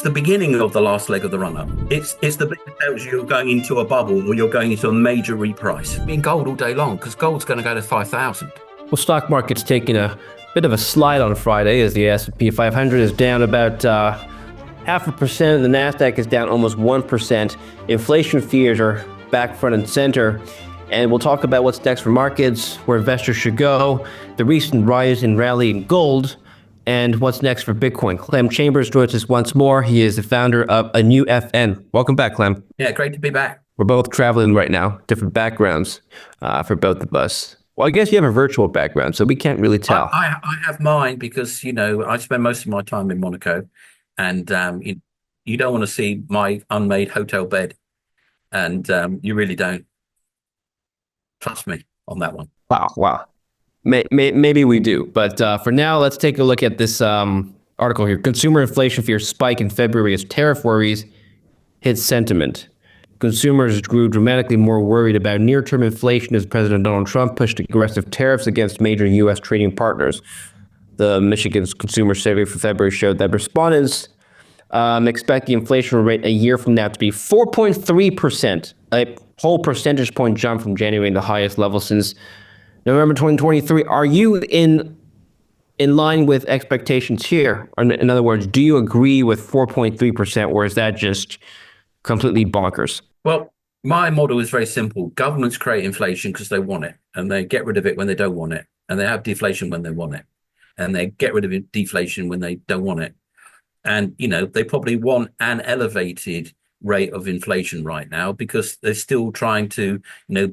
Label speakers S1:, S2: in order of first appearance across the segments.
S1: it's the beginning of the last leg of the run-up. It's the bit that tells you you're going into a bubble or you're going into a major reprice. I mean, gold all day long because gold's going to go to 5,000.
S2: Well, stock market's taking a bit of a slide on Friday as the S&P 500 is down about 0.5%. The NASDAQ is down almost 1%. Inflation fears are back front and center. And we'll talk about what's next for markets, where investors should go, the recent rise and rally in gold, and what's next for Bitcoin. Clem Chambers joins us once more. He is the founder of ANewFn. Welcome back, Clem.
S1: Yeah, great to be back.
S2: We're both traveling right now, different backgrounds for both of us. Well, I guess you have a virtual background, so we can't really tell.
S1: I have mine because, I spend most of my time in Monaco, and you don't want to see my unmade hotel bed, and you really don't. Trust me on that one.
S2: Wow. Maybe we do, but for now, let's take a look at this article here. Consumer inflation fears spike in February as tariff worries hit sentiment. Consumers grew dramatically more worried about near-term inflation as President Donald Trump pushed aggressive tariffs against major U.S. trading partners. The Michigan's consumer survey for February showed that respondents expect the inflation rate a year from now to be 4.3%, a whole percentage point jump from January, the highest level since November 2023. Are you in line with expectations here? Or in other words, do you agree with 4.3%, or is that just completely bonkers?
S1: Well, my model is very simple. Governments create inflation because they want it, and they get rid of it when they don't want it, and they have deflation when they want it, and they get rid of deflation when they don't want it. And, they probably want an elevated rate of inflation right now because they're still trying to,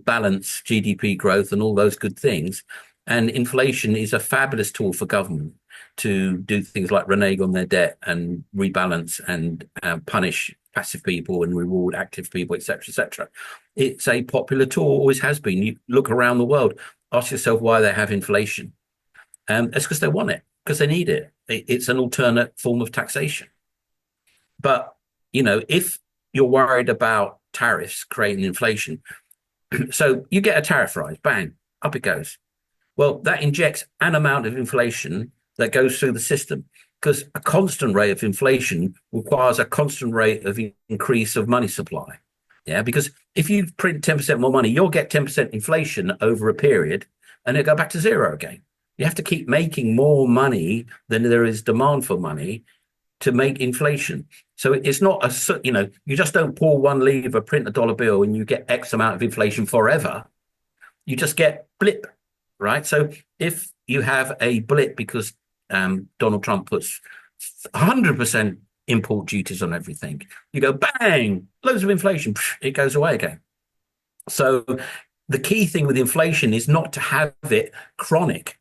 S1: balance GDP growth and all those good things. And inflation is a fabulous tool for government to do things like renege on their debt and rebalance and punish passive people and reward active people, etc., etc. It's a popular tool, always has been. You look around the world, ask yourself why they have inflation. It's because they want it, because they need it. It's an alternate form of taxation. But, if you're worried about tariffs creating inflation, so you get a tariff rise, bang, up it goes. Well, that injects an amount of inflation that goes through the system, because a constant rate of inflation requires a constant rate of increase of money supply. Yeah, because if you print 10% more money, you'll get 10% inflation over a period, and it'll go back to zero again. You have to keep making more money than there is demand for money to make inflation. So it's not you just don't pull one lever, print a dollar bill, and you get X amount of inflation forever. You just get blip, right? So if you have a blip because Donald Trump puts 100% import duties on everything, you go bang, loads of inflation, it goes away again. So the key thing with inflation is not to have it chronic.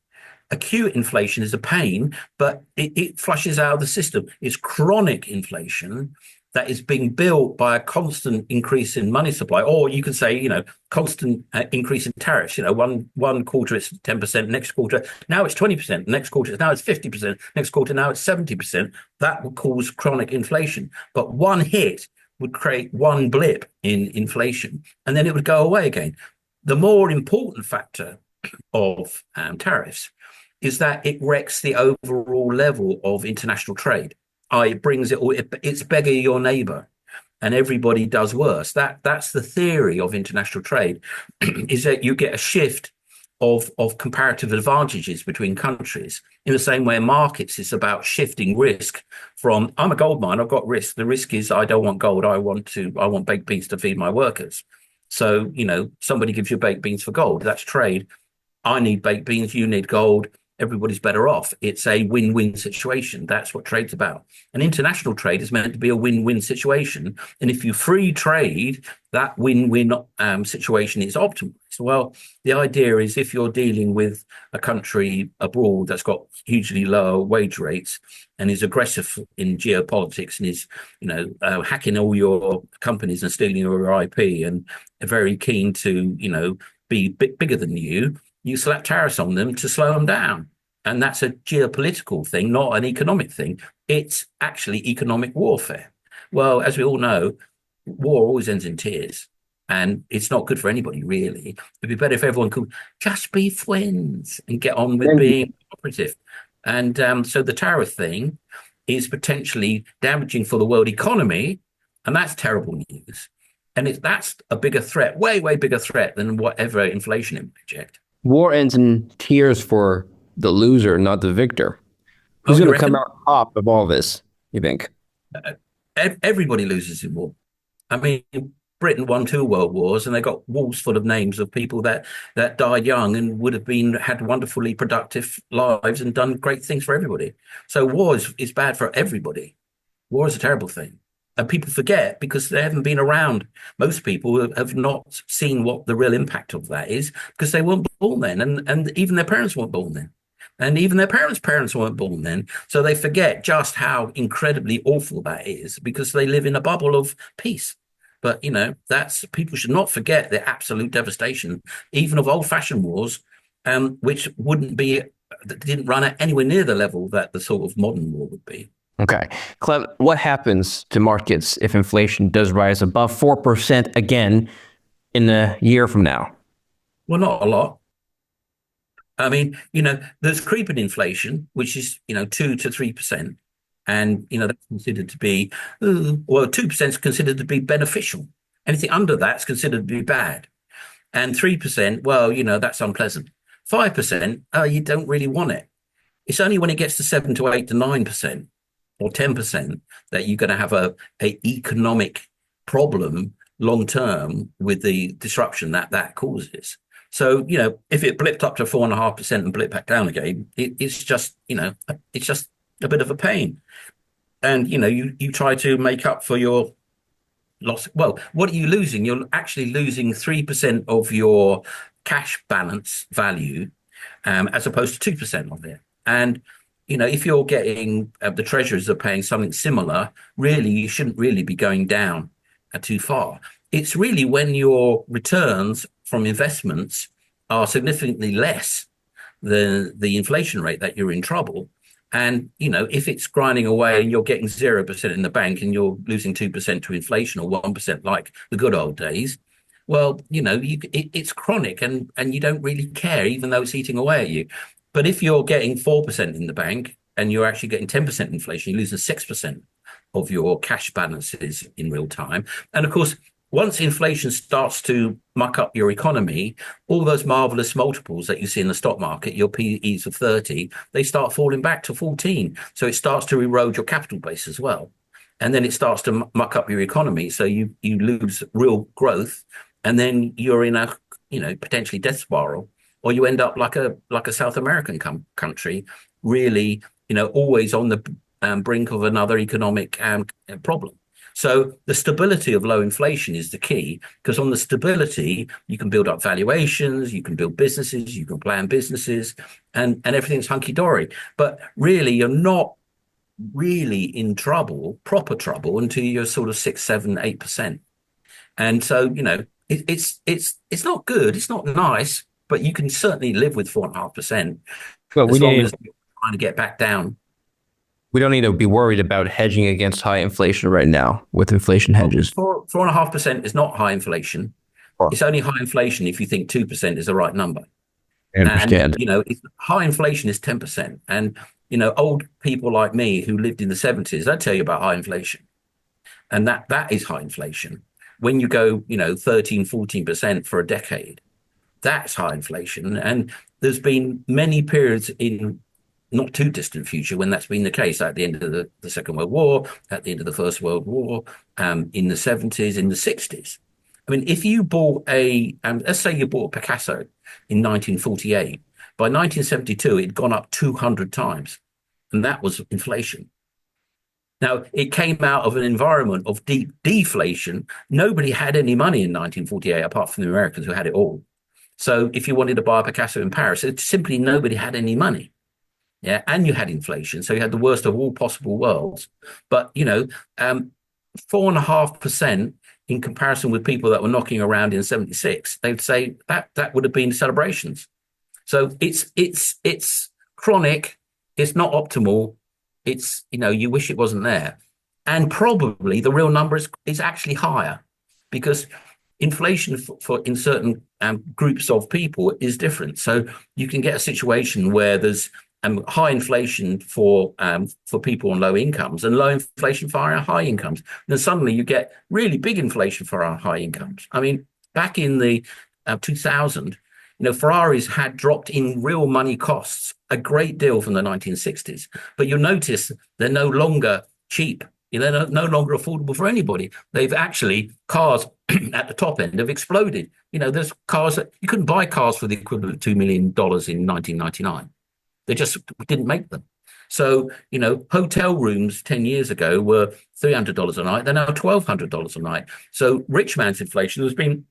S1: Acute inflation is a pain, but it flushes out of the system. It's chronic inflation that is being built by a constant increase in money supply, or you could say, constant increase in tariffs. One quarter it's 10%, next quarter now it's 20%, next quarter now it's 50%, next quarter now it's 70%. That would cause chronic inflation. But one hit would create one blip in inflation, and then it would go away again. The more important factor of tariffs is that it wrecks the overall level of international trade. It brings it's beggar your neighbor, and everybody does worse. That's the theory of international trade, is that you get a shift of comparative advantages between countries. In the same way, markets is about shifting risk from, I'm a gold mine, I've got risk. The risk is I don't want gold, I want baked beans to feed my workers. So, somebody gives you baked beans for gold. That's trade. I need baked beans, you need gold. Everybody's better off. It's a win-win situation. That's what trade's about. And international trade is meant to be a win-win situation. And if you free trade, that win-win situation is optimized. Well, the idea is if you're dealing with a country abroad that's got hugely lower wage rates and is aggressive in geopolitics and is, hacking all your companies and stealing your IP and very keen to, be bigger than you slap tariffs on them to slow them down. And that's a geopolitical thing, not an economic thing. It's actually economic warfare. Well, as we all know, war always ends in tears. And it's not good for anybody, really. It'd be better if everyone could just be friends and get on with being cooperative. And so the tariff thing is potentially damaging for the world economy, and that's terrible news. And that's a bigger threat, way, way bigger threat than whatever inflation it project.
S2: War ends in tears for the loser, not the victor.
S1: Oh,
S2: Who's
S1: you
S2: going to come
S1: reckon?
S2: out top of all this, you think?
S1: Everybody loses in war. I mean, Britain won 2 world wars, and they got walls full of names of people that died young and would have been had wonderfully productive lives and done great things for everybody. So war is bad for everybody. War is a terrible thing. And people forget because they haven't been around. Most people have not seen what the real impact of that is because they weren't born then. And even their parents weren't born then. And even their parents weren't born then. So they forget just how incredibly awful that is because they live in a bubble of peace. But, that's people should not forget the absolute devastation, even of old fashioned wars, which didn't run at anywhere near the level that the sort of modern war would be.
S2: Okay. Clem, what happens to markets if inflation does rise above 4% again in a year from now?
S1: Well, not a lot. I mean, there's creeping inflation, which is, 2 to 3%. And, that's considered to be, 2% is considered to be beneficial. Anything under that's considered to be bad. And 3%, well, that's unpleasant. 5%, you don't really want it. It's only when it gets to 7 to 8 to 9% or 10% that you're going to have a economic problem long term with the disruption that causes. So, if it blipped up to 4.5% and blipped back down again, it's just a bit of a pain. And, you try to make up for your loss. Well, what are you losing? You're actually losing 3% of your cash balance value, as opposed to 2% of it. And, if you're getting the treasuries are paying something similar, really, you shouldn't really be going down too far. It's really when your returns from investments are significantly less than the inflation rate that you're in trouble. And, if it's grinding away and you're getting 0% in the bank and you're losing 2% to inflation or 1% like the good old days, well, it's chronic and you don't really care, even though it's eating away at you. But if you're getting 4% in the bank and you're actually getting 10% inflation, you're losing 6% of your cash balances in real time. And of course, once inflation starts to muck up your economy, all those marvelous multiples that you see in the stock market, your PEs of 30, they start falling back to 14. So it starts to erode your capital base as well. And then it starts to muck up your economy. So you lose real growth. And then you're in a, potentially death spiral, or you end up like a South American country, really, always on the brink of another economic problem. So the stability of low inflation is the key, because on the stability, you can build up valuations, you can build businesses, you can plan businesses, and everything's hunky-dory. But really, you're not really in trouble, proper trouble, until you're sort of 6, 7, 8%. And so, it's not good, it's not nice, but you can certainly live with 4.5%
S2: Well,
S1: as long as you're trying to get back down.
S2: we don't need to be worried about hedging against high inflation right now with inflation hedges.
S1: 4.5% is not high inflation. It's only high inflation if you think 2% is the right number.
S2: I understand.
S1: And, high inflation is 10%. And, old people like me who lived in the 70s, they'll tell you about high inflation. And that is high inflation. When you go, 13, 14% for a decade, that's high inflation. And there's been many periods in not too distant future when that's been the case, at the end of the Second World War, at the end of the First World War, in the 70s, in the 60s. I mean, if you bought let's say you bought a Picasso in 1948, by 1972, it'd gone up 200 times. And that was inflation. Now, it came out of an environment of deep deflation. Nobody had any money in 1948, apart from the Americans who had it all. So if you wanted to buy a Picasso in Paris, it's simply nobody had any money. Yeah, and you had inflation, so you had the worst of all possible worlds. But 4.5% in comparison with people that were knocking around in 76, they'd say that would have been celebrations. So it's chronic, it's not optimal. It's you wish it wasn't there, and probably the real number is actually higher, because inflation for in certain groups of people is different. So you can get a situation where there's high inflation for people on low incomes, and low inflation for our high incomes. And then suddenly you get really big inflation for our high incomes. I mean, back in the 2000, Ferraris had dropped in real money costs a great deal from the 1960s. But you'll notice they're no longer cheap. They're no longer affordable for anybody. They've actually, cars at the top end have exploded. There's cars that you couldn't buy cars for the equivalent of $2 million in 1999. They just didn't make them. So, hotel rooms 10 years ago were $300 a night. They're now $1,200 a night. So rich man's inflation has been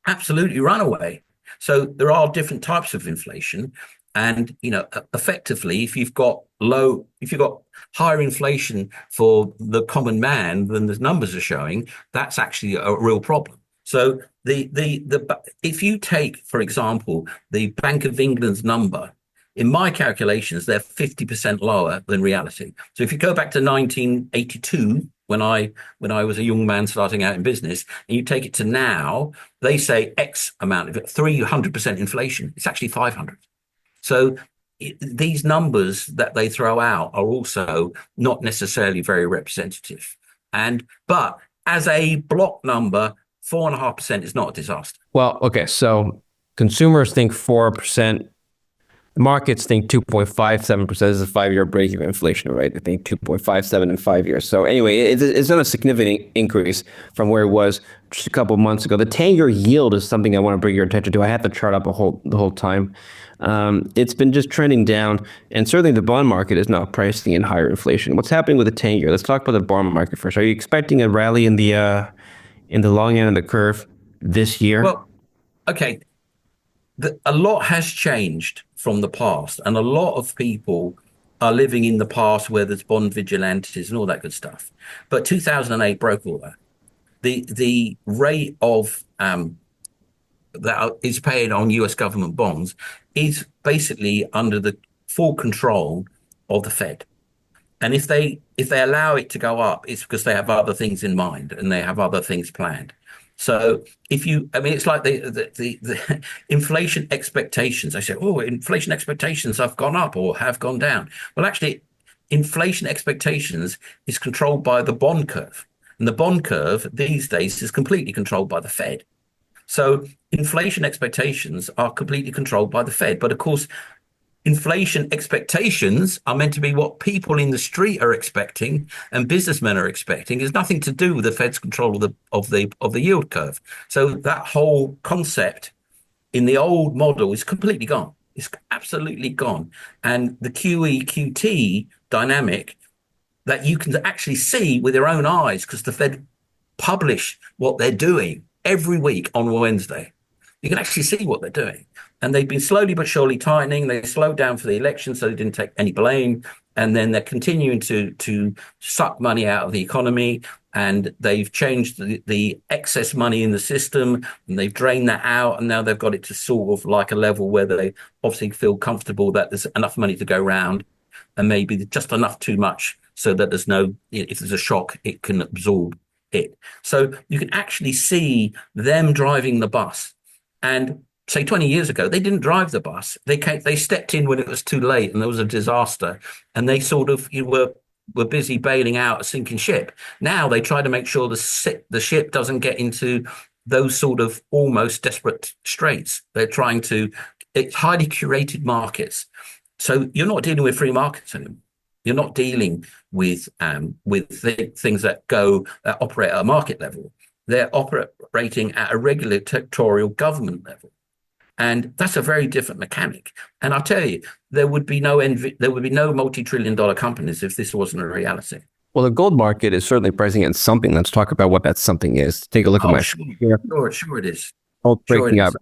S1: absolutely runaway. So there are different types of inflation. And, effectively, if you've got higher inflation for the common man than the numbers are showing, that's actually a real problem. So if you take, for example, the Bank of England's number, in my calculations, they're 50% lower than reality. So if you go back to 1982, when I was a young man starting out in business, and you take it to now, they say X amount of it, 300% inflation. It's actually 500. So these numbers that they throw out are also not necessarily very representative. But as a block number, 4.5% is not a disaster.
S2: Well, okay, so consumers think 4%. The markets think 2.57% is a 5-year break-even inflation, right? I think 2.57 in 5 years. So anyway, it's not a significant increase from where it was just a couple of months ago. The 10-year yield is something I want to bring your attention to. I had the chart up the whole time. It's been just trending down, and certainly the bond market is now pricing in higher inflation. What's happening with the 10-year? Let's talk about the bond market first. Are you expecting a rally in the long end of the curve this year?
S1: Well, okay. A lot has changed from the past, and a lot of people are living in the past where there's bond vigilantes and all that good stuff. But 2008 broke all that. The rate of that is paid on US government bonds is basically under the full control of the Fed. And if they allow it to go up, it's because they have other things in mind and they have other things planned. So it's like the inflation expectations. I say, oh, inflation expectations have gone up or have gone down. Well, actually, inflation expectations is controlled by the bond curve. And the bond curve these days is completely controlled by the Fed. So inflation expectations are completely controlled by the Fed. But of course, inflation expectations are meant to be what people in the street are expecting and businessmen are expecting. It's nothing to do with the Fed's control of the yield curve. So that whole concept in the old model is completely gone. It's absolutely gone. And the QE/QT dynamic that you can actually see with your own eyes, because the Fed publish what they're doing every week on Wednesday. You can actually see what they're doing. And they've been slowly but surely tightening. They slowed down for the election, so they didn't take any blame. And then they're continuing to suck money out of the economy. And they've changed the excess money in the system, and they've drained that out. And now they've got it to sort of like a level where they obviously feel comfortable that there's enough money to go around, and maybe just enough too much so that if there's a shock, it can absorb it. So you can actually see them driving the bus. And say 20 years ago, they didn't drive the bus. They stepped in when it was too late and there was a disaster, and they sort of were busy bailing out a sinking ship. Now they try to make sure the ship doesn't get into those sort of almost desperate straits. It's highly curated markets. So you're not dealing with free markets anymore. You're not dealing with things that operate at a market level. They're operating at a regulatorial government level. And that's a very different mechanic. And I'll tell you, there would be no multi-trillion-dollar companies if this wasn't a reality.
S2: Well, the gold market is certainly pricing in something. Let's talk about what that something is. Take a look at my
S1: here. Sure it is.
S2: Gold breaking up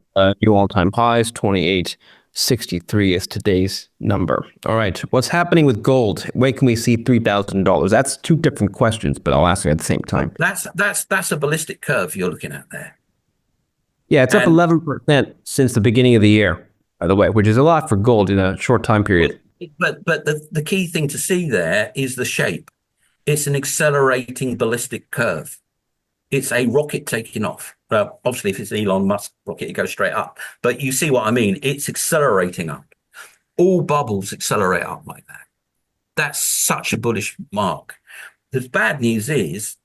S2: new all-time highs. 2863 is today's number. All right, what's happening with gold? When can we see $3,000? That's two different questions, but I'll ask you at the same time.
S1: That's a ballistic curve you're looking at there.
S2: Yeah, it's up 11% since the beginning of the year, by the way, which is a lot for gold in a short time period.
S1: But the key thing to see there is the shape. It's an accelerating ballistic curve. It's a rocket taking off. Well, obviously, if it's Elon Musk rocket, it goes straight up. But you see what I mean? It's accelerating up. all bubbles accelerate up like that. That's such a bullish mark. The bad news is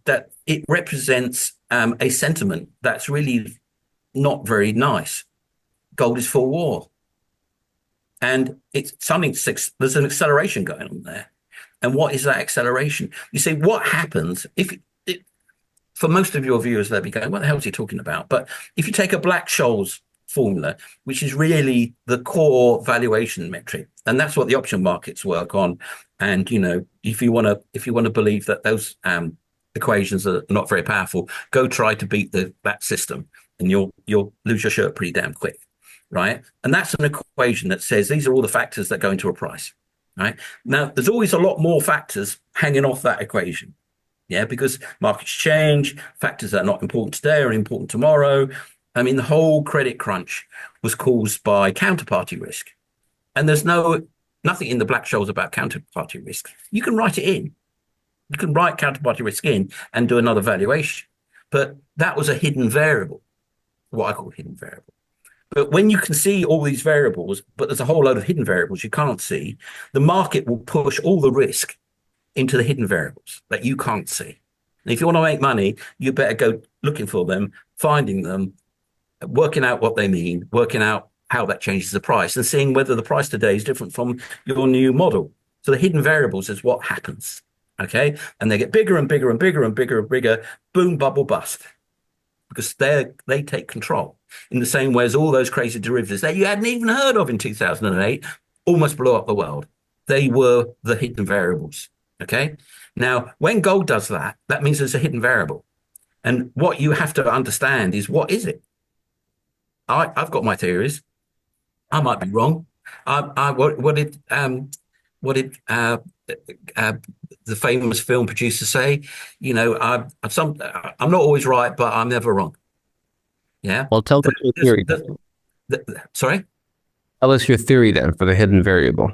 S1: that it represents a sentiment that's really not very nice. Gold is for war. And it's something, there's an acceleration going on there. And what is that acceleration? You see, what happens if, for most of your viewers, they'll be going, what the hell is he talking about? But if you take a Black-Scholes formula, which is really the core valuation metric, and that's what the option markets work on. And, you know, if you want to believe that those equations are not very powerful, go try to beat that system, and you'll lose your shirt pretty damn quick, right? And that's an equation that says these are all the factors that go into a price, right? Now, there's always a lot more factors hanging off that equation, yeah, because markets change, factors that are not important today are important tomorrow. I mean, the whole credit crunch was caused by counterparty risk, and there's nothing in the Black-Scholes about counterparty risk. You can write it in. You can write counterparty risk in and do another valuation. But that was a hidden variable, what I call hidden variable. But when you can see all these variables, but there's a whole load of hidden variables you can't see, the market will push all the risk into the hidden variables that you can't see. And if you want to make money, you better go looking for them, finding them, working out what they mean, working out how that changes the price, and seeing whether the price today is different from your new model. So the hidden variables is what happens, okay? And they get bigger and bigger and bigger and bigger and bigger, boom, bubble, bust, because they take control in the same way as all those crazy derivatives that you hadn't even heard of in 2008 almost blew up the world. They were the hidden variables, okay? Now, when gold does that, that means there's a hidden variable. And what you have to understand is, what is it? I've got my theories. I might be wrong. What did the famous film producer say? You know, I'm not always right, but I'm never wrong. Yeah.
S2: Well, tell us your theory.
S1: Sorry?
S2: Tell us your theory then for the hidden variable.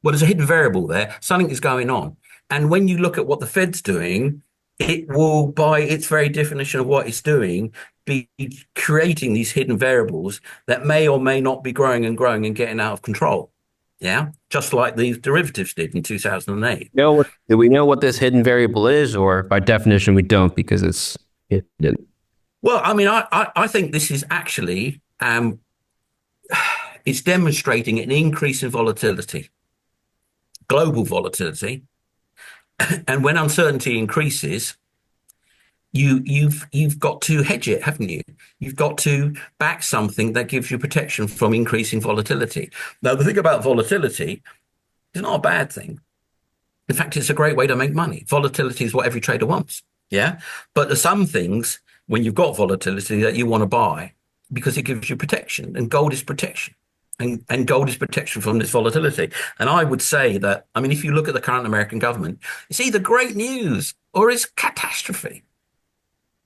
S1: Well, there's a hidden variable there. Something is going on. And when you look at what the Fed's doing, it will, by its very definition of what it's doing, be creating these hidden variables that may or may not be growing and growing and getting out of control. Yeah, just like these derivatives did in 2008.
S2: Do we know what this hidden variable is, or by definition we don't because it's hidden?
S1: Well, I mean, I think this is actually it's demonstrating an increase in volatility, global volatility, and when uncertainty increases, you've got to hedge it, haven't you? You've got to back something that gives you protection from increasing volatility. Now, the thing about volatility is not a bad thing. In fact, it's a great way to make money. Volatility is what every trader wants. Yeah. But there's some things when you've got volatility that you want to buy because it gives you protection, and gold is protection. And gold is protection from this volatility. And I would say that, I mean, if you look at the current American government, it's either great news or it's catastrophe.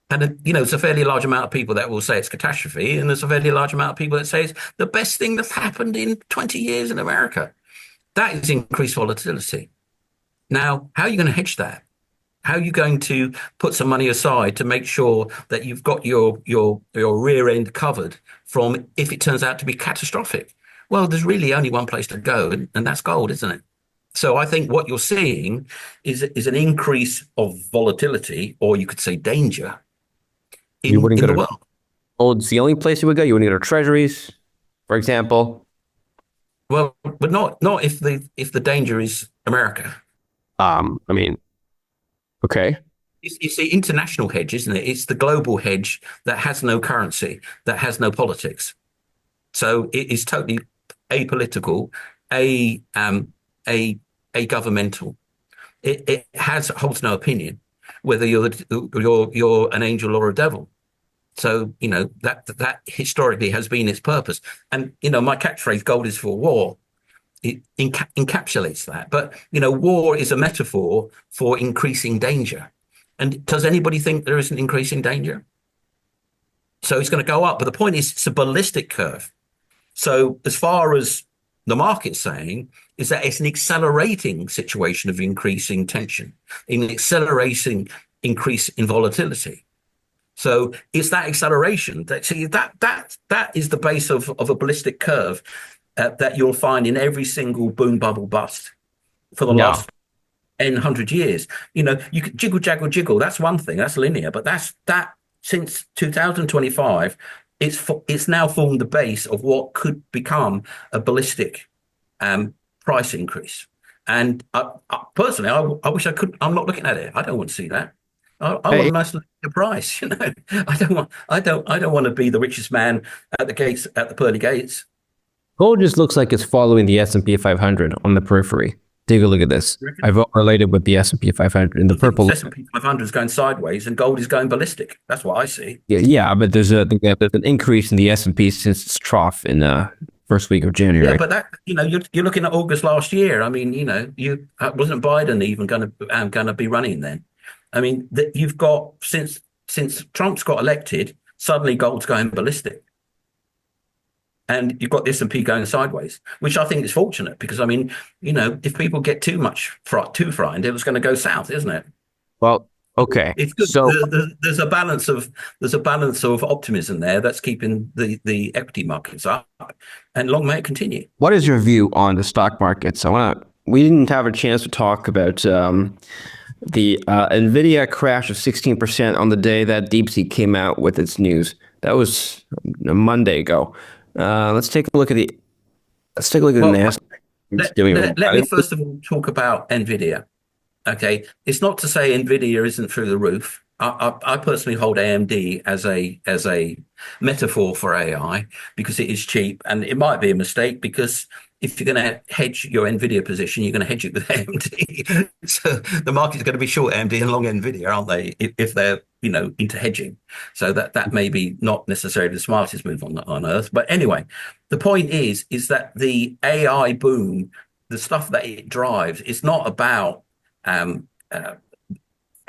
S1: And, you know, it's a fairly large amount of people that will say it's catastrophe, and there's a fairly large amount of people that say it's the best thing that's happened in 20 years in America. That is increased volatility. Now, how are you going to hedge that? How are you going to put some money aside to make sure that you've got your rear end covered from if it turns out to be catastrophic? Well, there's really only one place to go, and that's gold, isn't it? So I think what you're seeing is an increase of volatility, or you could say danger, in the world.
S2: Gold's the only place you would go? You wouldn't go to treasuries, for example?
S1: Well, but not if the danger is America.
S2: I mean, okay.
S1: It's the international hedge, isn't it? It's the global hedge that has no currency, that has no politics. So it is totally apolitical, governmental. It holds no opinion whether you're an angel or a devil. So, you know, that historically has been its purpose. And, you know, my catchphrase, gold is for war, it encapsulates that. But, you know, war is a metaphor for increasing danger. And does anybody think there is an increasing danger? So it's going to go up. But the point is, it's a ballistic curve. So as far as the market's saying, is that it's an accelerating situation of increasing tension, an accelerating increase in volatility. So it's that acceleration that is the base of a ballistic curve. that you'll find in every single boom bubble bust for the
S2: No.
S1: last N hundred years. You could jiggle, jaggle, jiggle. That's one thing. That's linear. But that since 2025, it's now formed the base of what could become a ballistic price increase. And personally, I wish I could. I'm not looking at it. I don't want to see that. I want
S2: Hey,
S1: a nice price. I don't want to be the richest man at the gates, at the pearly gates.
S2: gold just looks like it's following the S&P 500 on the periphery. Take a look at this. I've related with the S&P 500 in the
S1: I think
S2: purple.
S1: the S&P 500 is going sideways and gold is going ballistic. That's what I see.
S2: Yeah, but there's an increase in the S&P since its trough in first week of
S1: Yeah,
S2: January.
S1: but you're looking at August last year. I mean, you wasn't Biden even going to be running then? I mean, you've got since Trump's got elected, suddenly gold's going ballistic, and you've got the S&P going sideways, which I think is fortunate because I mean, if people get too frightened, it was going to go south, isn't it?
S2: Well, okay.
S1: It's good.
S2: So
S1: There's a balance of optimism there that's keeping the equity markets up, and long may it continue.
S2: what is your view on the stock markets? We didn't have a chance to talk about the Nvidia crash of 16% on the day that DeepSeek came out with its news. That was a Monday ago. Let's take a look at the
S1: Well,
S2: NASDAQ. It's
S1: let,
S2: doing
S1: let, let me first of all talk about Nvidia. Okay, it's not to say Nvidia isn't through the roof. I personally hold AMD as a metaphor for AI because it is cheap, and it might be a mistake because if you're going to hedge your Nvidia position, you're going to hedge it with AMD. So the market's going to be short AMD and long Nvidia, aren't they? If they're into hedging, so that may be not necessarily the smartest move on earth. But anyway, the point is that the AI boom, the stuff that it drives, is not about um, uh,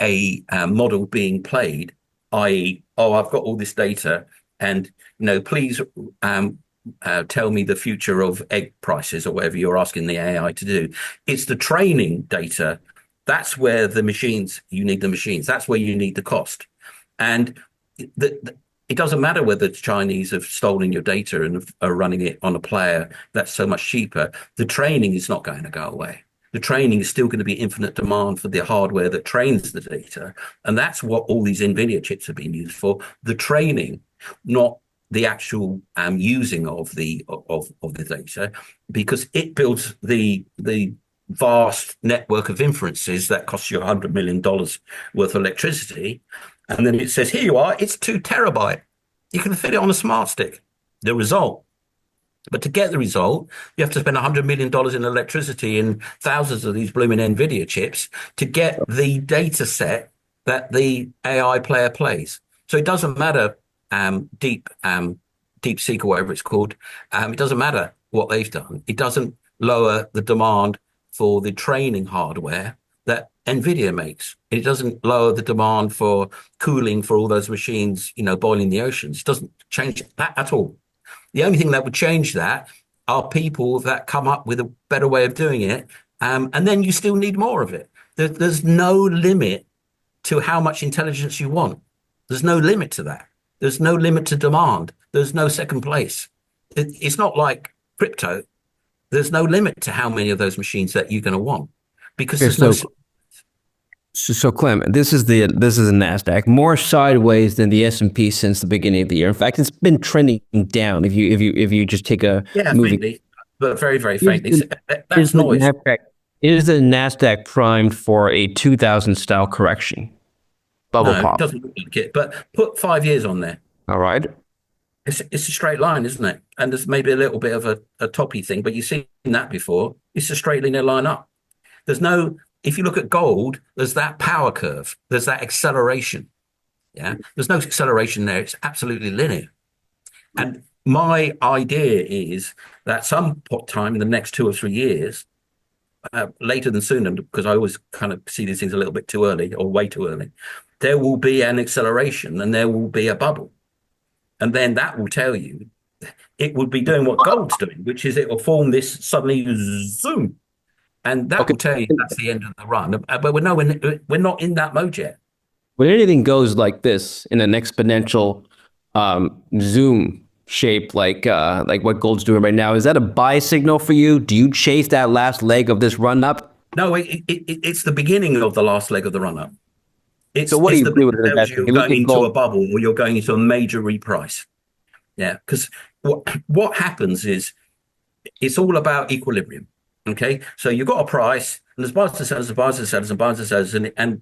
S1: a model being played, i.e., oh, I've got all this data, and please tell me the future of egg prices or whatever you're asking the AI to do. It's the training data. That's where you need the machines. That's where you need the cost. And it doesn't matter whether the Chinese have stolen your data and are running it on a player that's so much cheaper. The training is not going to go away. The training is still going to be infinite demand for the hardware that trains the data. And that's what all these NVIDIA chips have been used for, the training, not the actual using of the data, because it builds the vast network of inferences that costs you $100 million worth of electricity. And then it says, here you are, it's 2 terabyte. You can fit it on a smart stick. The result. But to get the result, you have to spend $100 million in electricity and thousands of these blooming NVIDIA chips to get the data set that the AI player plays. So it doesn't matter DeepSeek or whatever it's called. It doesn't matter what they've done. It doesn't lower the demand for the training hardware that NVIDIA makes. It doesn't lower the demand for cooling for all those machines, boiling the oceans. It doesn't change that at all. The only thing that would change that are people that come up with a better way of doing it. And then you still need more of it. There's no limit to how much intelligence you want. There's no limit to that. There's no limit to demand. There's no second place. It's not like crypto. There's no limit to how many of those machines that you're going to want because
S2: okay,
S1: there's no.
S2: so Clem, this is the NASDAQ more sideways than the S&P since the beginning of the year. In fact, it's been trending down. If you just take a
S1: Yeah,
S2: movie,
S1: faintly, but very, very
S2: is
S1: faintly.
S2: the, is
S1: That's
S2: the
S1: noise.
S2: NASDAQ is the NASDAQ primed for a 2000 style correction? Bubble
S1: No, it
S2: pop.
S1: doesn't look like it. But put 5 years on there.
S2: All right.
S1: It's a straight line, isn't it? And there's maybe a little bit of a toppy thing, but you've seen that before. It's a straight linear line up. There's no, if you look at gold, there's that power curve. There's that acceleration. Yeah. There's no acceleration there. It's absolutely linear. And my idea is that some time in the next 2 or 3 years, later than sooner, because I always kind of see these things a little bit too early or way too early, there will be an acceleration and there will be a bubble. And then that will tell you it would be doing what gold's doing, which is it will form this suddenly zoom. And that
S2: Okay.
S1: will tell you that's the end of the run. But we're not in that mode yet.
S2: When anything goes like this in an exponential zoom, shape like what gold's doing right now. Is that a buy signal for you? Do you chase that last leg of this run up?
S1: No, it's the beginning of the last leg of the run up.
S2: So what do
S1: It's
S2: you
S1: the
S2: do
S1: bit
S2: with
S1: that
S2: an
S1: tells you
S2: investment?
S1: you're
S2: You look
S1: going
S2: at
S1: into a
S2: gold.
S1: bubble or you're going into a major reprice. Yeah, because what happens is it's all about equilibrium. Okay, so you've got a price, and there's buyers and sellers, and buyers and sellers, and buyers and sellers, and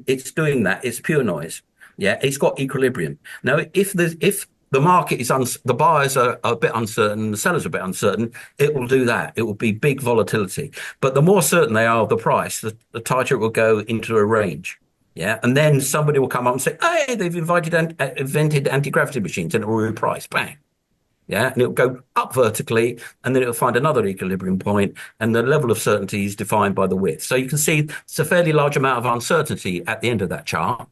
S1: it's doing that. It's pure noise. Yeah, it's got equilibrium. Now, if the market is the buyers are a bit uncertain, the sellers are a bit uncertain, it will do that. It will be big volatility. But the more certain they are of the price, the tighter it will go into a range. Yeah, and then somebody will come up and say, "Hey, they've invented anti-gravity machines," and it will reprice. Bang. Yeah, and it'll go up vertically, and then it'll find another equilibrium point, and the level of certainty is defined by the width. So you can see it's a fairly large amount of uncertainty at the end of that chart,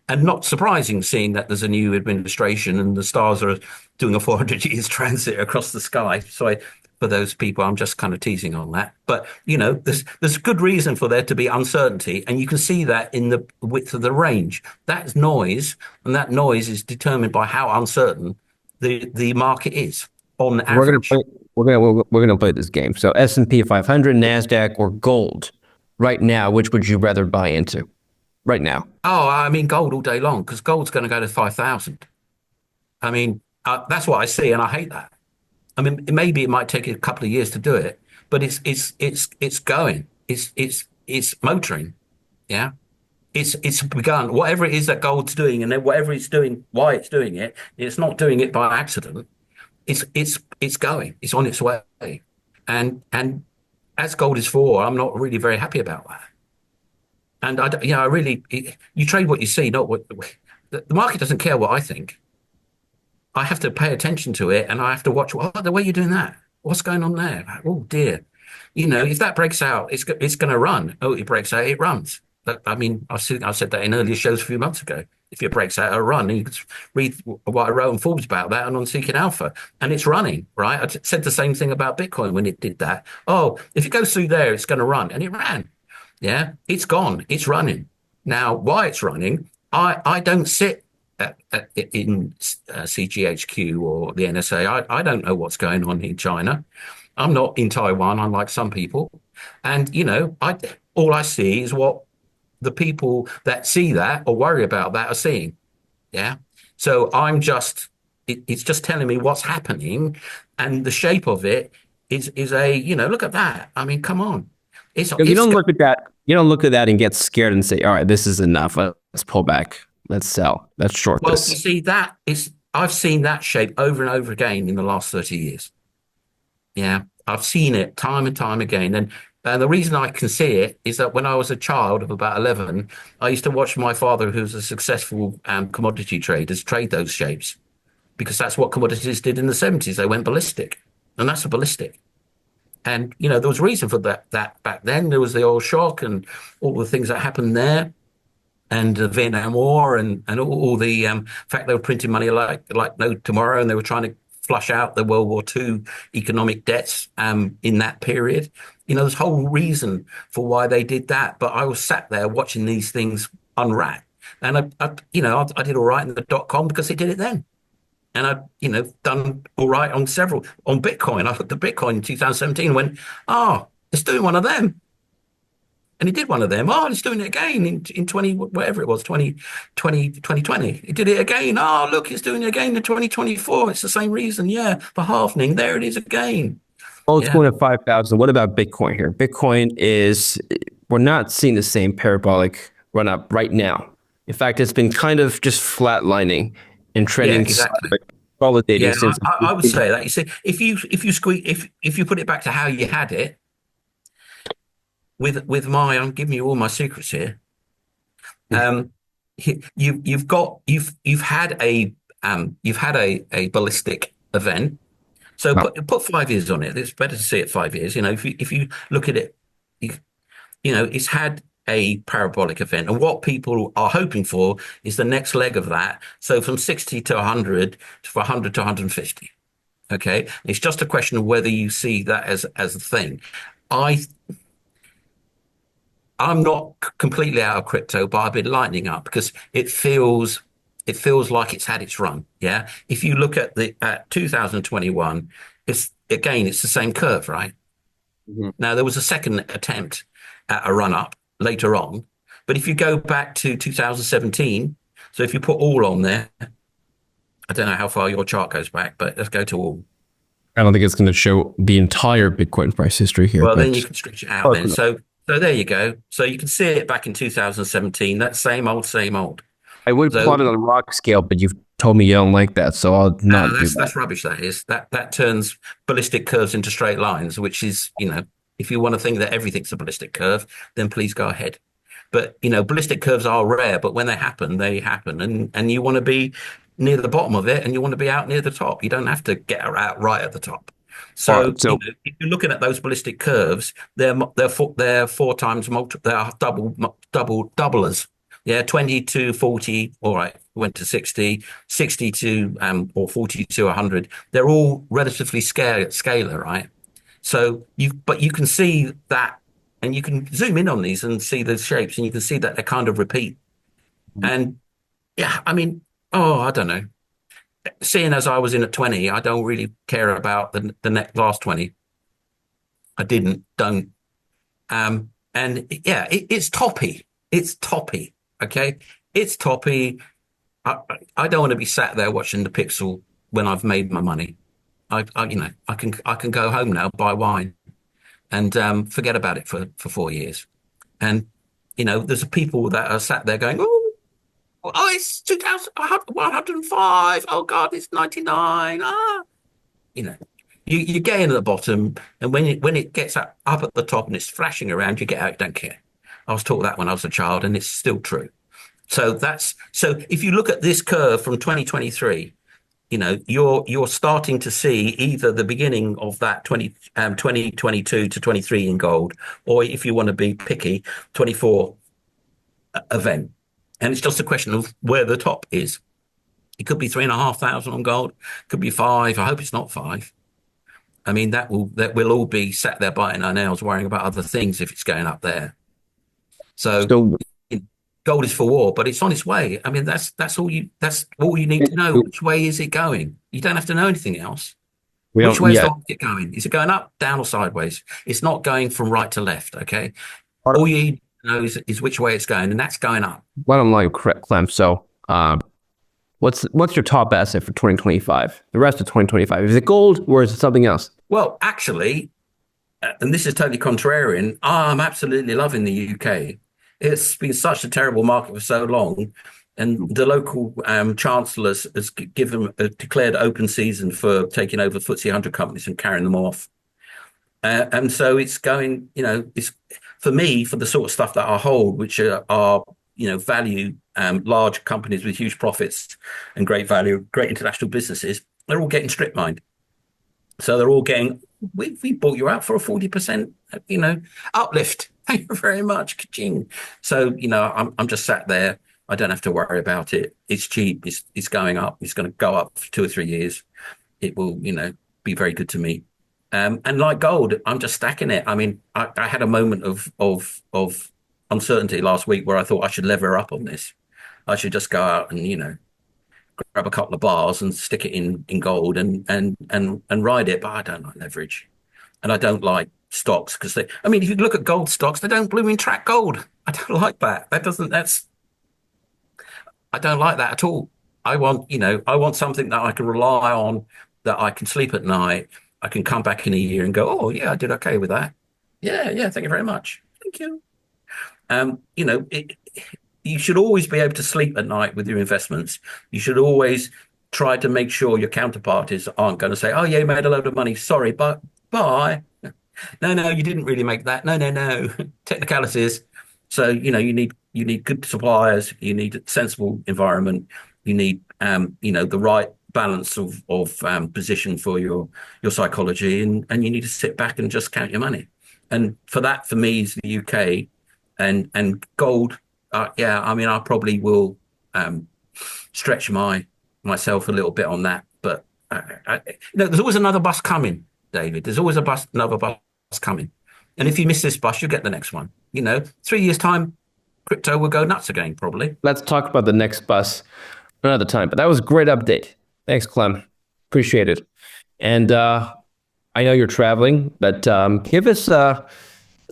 S1: and not surprising seeing that there's a new administration and the stars are doing a 400 years transit across the sky. So for those people, I'm just kind of teasing on that. But there's good reason for there to be uncertainty, and you can see that in the width of the range. That's noise, and that noise is determined by how uncertain the market is on
S2: We're gonna
S1: average.
S2: play. We're gonna play this game. So S&P 500, Nasdaq, or gold. Right now, which would you rather buy into? Right now.
S1: Oh, I mean, gold all day long because gold's going to go to 5,000. I mean, that's what I see, and I hate that. I mean, maybe it might take a couple of years to do it, but it's going. It's motoring. Yeah, it's begun. Whatever it is that gold's doing, and then whatever it's doing, why it's doing it, it's not doing it by accident. It's going. It's on its way, and as gold is for, I'm not really very happy about that. And I really, you trade what you see, not what the market doesn't care what I think. I have to pay attention to it, and I have to watch. Oh, the way you're doing that. What's going on there? Oh dear. If that breaks out, it's going to run. Oh, it breaks out, it runs. I mean, I said that in earlier shows a few months ago. If it breaks out, it'll run. And you can read what I wrote on Forbes about that and on Seeking Alpha, and it's running. Right? Said the same thing about Bitcoin when it did that. Oh, if it goes through there, it's going to run, and it ran. Yeah, it's gone. It's running. Now, why it's running, I don't sit in CGHQ or the NSA. I don't know what's going on in China. I'm not in Taiwan, unlike some people. And, all I see is what the people that see that or worry about that are seeing. Yeah. So it's just telling me what's happening, and the shape of it is look at that. I mean, come on.
S2: Because you
S1: It's
S2: don't look at that. You don't look at that and get scared and say, "All right, this is enough. Let's pull back. Let's sell. Let's short
S1: Well, you
S2: this."
S1: see, I've seen that shape over and over again in the last 30 years. Yeah, I've seen it time and time again. And the reason I can see it is that when I was a child of about 11, I used to watch my father, who's a successful commodity trader, trade those shapes because that's what commodities did in the 70s. They went ballistic, and that's a ballistic. And, there was a reason for that back then. There was the oil shock and all the things that happened there, and the Vietnam War, and all the fact they were printing money like no tomorrow, and they were trying to flush out the World War II economic debts in that period. There's a whole reason for why they did that. But I was sat there watching these things unwrap, and I did all right in the .com because it did it then. And done all right on Bitcoin. I looked at Bitcoin in 2017 and went, oh, it's doing one of them. And he did one of them. Oh, he's doing it again in 20, whatever it was, 2020. He did it again. Oh, look, he's doing it again in 2024. It's the same reason. Yeah, for halvening. There it is again.
S2: Gold's
S1: Yeah.
S2: going at 5,000. What about Bitcoin here? Bitcoin we're not seeing the same parabolic run up right now. In fact, it's been kind of just flatlining and
S1: Yeah,
S2: trending,
S1: exactly.
S2: consolidating
S1: Yeah,
S2: since.
S1: I would say that. You see, if you put it back to how you had it, I'm giving you all my secrets here. You've had a ballistic event. So put 5 years on it. It's better to see it 5 years. If you look at it, it's had a parabolic event, and what people are hoping for is the next leg of that. So from 60 to 100, to 100 to 150. Okay, it's just a question of whether you see that as a thing. I'm not completely out of crypto, but I've been lightening up because it feels it feels like it's had its run. Yeah. If you look at the at 2021, it's the same curve, right?
S2: Mhm.
S1: Now there was a second attempt at a run up later on, but if you go back to 2017, so if you put all on there, I don't know how far your chart goes back, but let's go to all.
S2: I don't think it's going to show the entire Bitcoin price history here,
S1: Well, then you
S2: but
S1: can stretch it out
S2: close
S1: then.
S2: enough.
S1: So there you go. So you can see it back in 2017. That same old, same old.
S2: I would
S1: So
S2: plot it on a rock scale, but you've told me you don't like that, so I'll not do that.
S1: that's rubbish. That is that turns ballistic curves into straight lines, which is if you want to think that everything's a ballistic curve, then please go ahead. But ballistic curves are rare, but when they happen, and you want to be near the bottom of it, and you want to be out near the top. You don't have to get out right at the top.
S2: All
S1: So
S2: right, so
S1: if you're looking at those ballistic curves, they're four times they are doublers. Yeah, 20 to 40. All right, went to 60, 60 to or 40 to 100. They're all relatively scalar, right? So but you can see that, and you can zoom in on these and see the shapes, and you can see that they kind of repeat. And yeah, I mean, I don't know. Seeing as I was in at 20, I don't really care about the next last 20. I don't. And yeah, it's toppy. It's toppy. Okay, it's toppy. I don't want to be sat there watching the pixel when I've made my money. I can go home now, buy wine, and forget about it for 4 years. And there's people that are sat there going, it's 2,105. Oh God, it's 99. You know, you get in at the bottom, and when it gets up at the top and it's flashing around, you get out. You don't care. I was taught that when I was a child, and it's still true. So if you look at this curve from 2023, you're starting to see either the beginning of that 2022 to 23 in gold, or if you want to be picky, 24 event. And it's just a question of where the top is. It could be 3,500 on gold, could be five. I hope it's not five. I mean, that will all be sat there biting our nails, worrying about other things if it's going up there. So
S2: so
S1: gold is for war, but it's on its way. I mean, that's all you need to know. Which way is it going? You don't have to know anything else.
S2: we
S1: Which
S2: don't
S1: way is the
S2: yet.
S1: market going? Is it going up, down, or sideways? It's not going from right to left. Okay.
S2: What
S1: All you need to know is which way it's going, and that's going up.
S2: I don't like Clem. So, what's your top asset for 2025? The rest of 2025, is it gold or is it something else?
S1: Well, actually, and this is totally contrarian, I'm absolutely loving the UK. It's been such a terrible market for so long, and the local chancellor has given declared open season for taking over FTSE 100 companies and carrying them off. And so it's going, it's for me, for the sort of stuff that I hold, which are value large companies with huge profits and great value, great international businesses, they're all getting strip mined. So they're all getting, we bought you out for a 40%, uplift. Thank you very much. Ka-ching. So, I'm just sat there. I don't have to worry about it. It's cheap. It's going up. It's going to go up for 2 or 3 years. It will, be very good to me. And like gold, I'm just stacking it. I mean, I had a moment of uncertainty last week where I thought I should lever up on this. I should just go out and, grab a couple of bars and stick it in gold and ride it. But I don't like leverage, and I don't like stocks because I mean, if you look at gold stocks, they don't blooming track gold. I don't like that. I don't like that at all. I want something that I can rely on, that I can sleep at night. I can come back in a year and go, oh yeah, I did okay with that. Yeah, yeah, thank you very much. Thank you. You should always be able to sleep at night with your investments. You should always try to make sure your counterparties aren't going to say, oh, yeah, you made a load of money. Sorry, but bye. No, no, you didn't really make that. No, no, no. Technicalities. So, you need good suppliers. You need a sensible environment. You need, the right balance of position for your psychology. And you need to sit back and just count your money. And for me, is the UK and gold. Yeah, I mean, I probably will stretch myself a little bit on that, but there's always another bus coming, David. There's always another bus coming, and if you miss this bus, you'll get the next one. 3 years time, crypto will go nuts again, probably.
S2: Let's talk about the next bus. another time. But that was a great update. Thanks, Clem. Appreciate it. And I know you're traveling, but give us a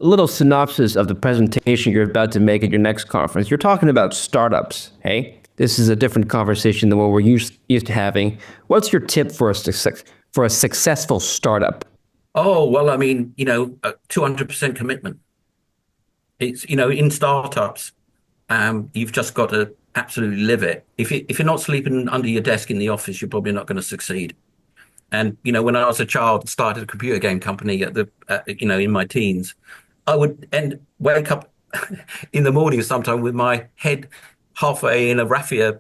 S2: little synopsis of the presentation you're about to make at your next conference. You're talking about startups, hey? This is a different conversation than what we're used to having. What's your tip for a successful startup?
S1: Oh, well, I mean, 200% commitment. It's, in startups, you've just got to absolutely live it. If you're not sleeping under your desk in the office, you're probably not going to succeed. And when I was a child and started a computer game company in my teens, I would wake up in the morning sometime with my head halfway in a raffia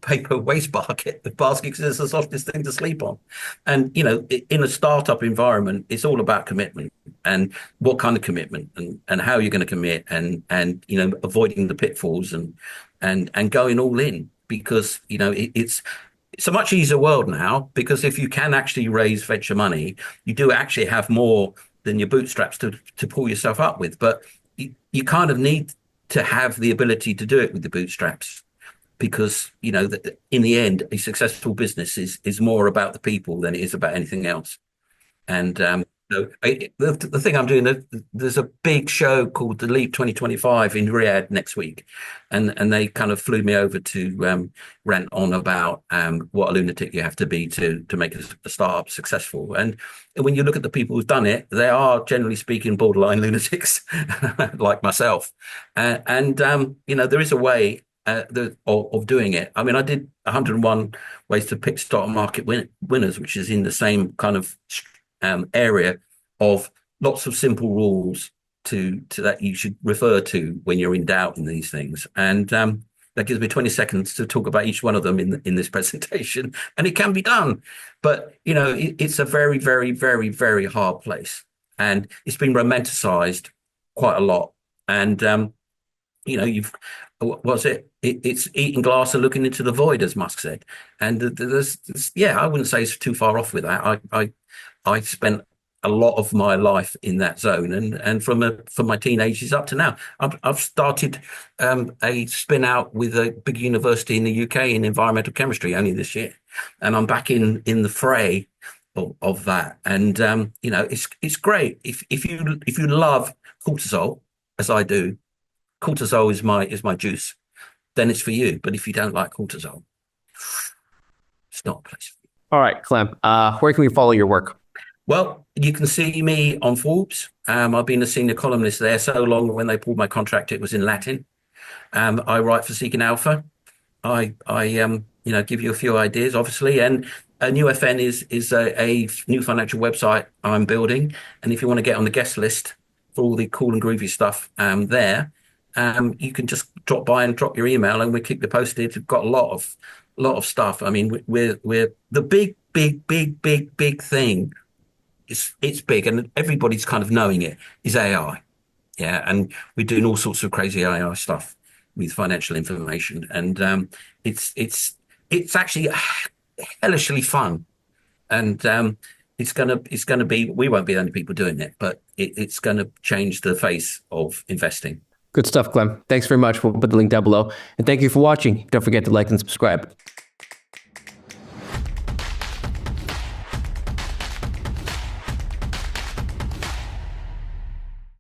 S1: paper waste basket, because it's the softest thing to sleep on. And in a startup environment, it's all about commitment and what kind of commitment and how you're going to commit and avoiding the pitfalls and going all in, because it's a much easier world now, because if you can actually raise venture money, you do actually have more than your bootstraps to pull yourself up with. But you kind of need to have the ability to do it with the bootstraps, because in the end, a successful business is more about the people than it is about anything else. And the thing I'm doing, there's a big show called the Leap 2025 in Riyadh next week, and they kind of flew me over to rant on about what a lunatic you have to be to make a startup successful. And when you look at the people who've done it, they are generally speaking borderline lunatics, like myself. There is a way of doing it. I mean, I did 101 ways to pick stock market winners, which is in the same kind of area of lots of simple rules to that you should refer to when you're in doubt in these things. And that gives me 20 seconds to talk about each one of them in this presentation, and it can be done. But it's a very, very, very, very hard place, and it's been romanticized quite a lot. And you've what's it? It's eating glass and looking into the void, as Musk said. And I wouldn't say it's too far off with that. I spent a lot of my life in that zone, and from my teenagers up to now, I've started a spin out with a big university in the UK in environmental chemistry only this year, and I'm back in the fray of that. And it's great if you love cortisol, as I do. Cortisol is my juice. Then it's for you. But if you don't like cortisol, it's not a place for you.
S2: All right, Clem. Where can we follow your work?
S1: Well, you can see me on Forbes. I've been a senior columnist there so long. When they pulled my contract, it was in Latin. I write for Seeking Alpha. I give you a few ideas, obviously, and ANewFn is a new financial website I'm building. And if you want to get on the guest list for all the cool and groovy stuff there, you can just drop by and drop your email, and we keep you posted. We've got a lot of stuff. I mean, we're the big thing. It's big, and everybody's kind of knowing it, is AI. Yeah, and we're doing all sorts of crazy AI stuff with financial information, and it's actually hellishly fun, and it's gonna be. We won't be the only people doing it, but it's gonna change the face of investing.
S2: Good stuff, Clem. Thanks very much. We'll put the link down below. And thank you for watching. Don't forget to like and subscribe.